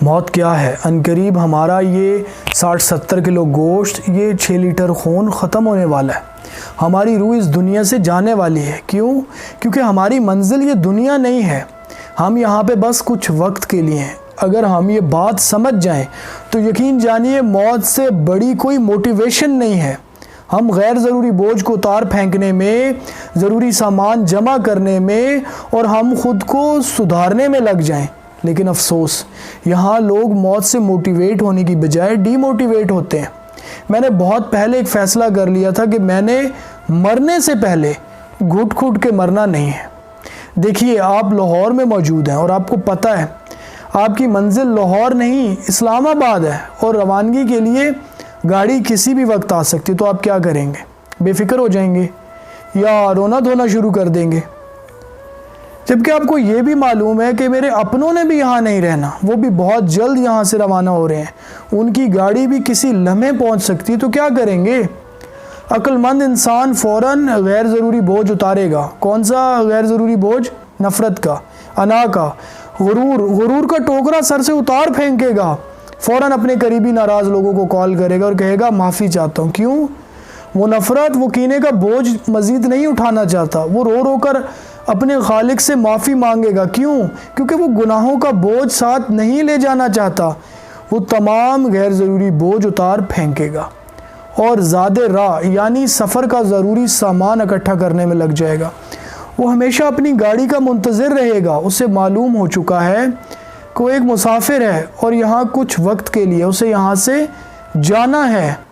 मौत क्या है? अनकरीब हमारा ये 60-70 किलो गोश्त, ये 6 लीटर खून ख़त्म होने वाला है। हमारी रूह इस दुनिया से जाने वाली है। क्यों? क्योंकि हमारी मंजिल ये दुनिया नहीं है। हम यहाँ पे बस कुछ वक्त के लिए हैं। अगर हम ये बात समझ जाएं तो यकीन जानिए मौत से बड़ी कोई मोटिवेशन नहीं है। हम गैर ज़रूरी बोझ को उतार फेंकने में, ज़रूरी सामान जमा करने में और हम ख़ुद को सुधारने में लग जाएं। लेकिन अफसोस, यहाँ लोग मौत से मोटिवेट होने की बजाय डीमोटिवेट होते हैं। मैंने बहुत पहले एक फ़ैसला कर लिया था कि मैंने मरने से पहले घुट-घुट के मरना नहीं है। देखिए, आप लाहौर में मौजूद हैं और आपको पता है आपकी मंजिल लाहौर नहीं इस्लामाबाद है और रवानगी के लिए गाड़ी किसी भी वक्त आ सकती है। तो आप क्या करेंगे? बेफिक्र हो जाएंगे या रोना धोना शुरू कर देंगे? जबकि आपको ये भी मालूम है कि मेरे अपनों ने भी यहाँ नहीं रहना, वो भी बहुत जल्द यहाँ से रवाना हो रहे हैं, उनकी गाड़ी भी किसी लम्हे पहुँच सकती है। तो क्या करेंगे? अक्लमंद इंसान फ़ौरन गैर ज़रूरी बोझ उतारेगा। कौन सा गैर ज़रूरी बोझ? नफ़रत का, अना का, गुरूर का टोकरा सर से उतार फेंकेगा। फ़ौरन अपने करीबी नाराज़ लोगों को कॉल करेगा और कहेगा माफ़ी चाहता हूँ। क्यों? वो नफ़रत, वो कीने का बोझ मज़ीद नहीं उठाना चाहता। वो रो रो कर अपने खालिक से माफ़ी मांगेगा। क्यों? क्योंकि वो गुनाहों का बोझ साथ नहीं ले जाना चाहता। वो तमाम गैर ज़रूरी बोझ उतार फेंकेगा और ज़ादे राह यानी सफ़र का ज़रूरी सामान इकट्ठा करने में लग जाएगा। वो हमेशा अपनी गाड़ी का मुंतज़िर रहेगा। उसे मालूम हो चुका है कि वो एक मुसाफिर है और यहाँ कुछ वक्त के लिए उसे यहाँ से जाना है।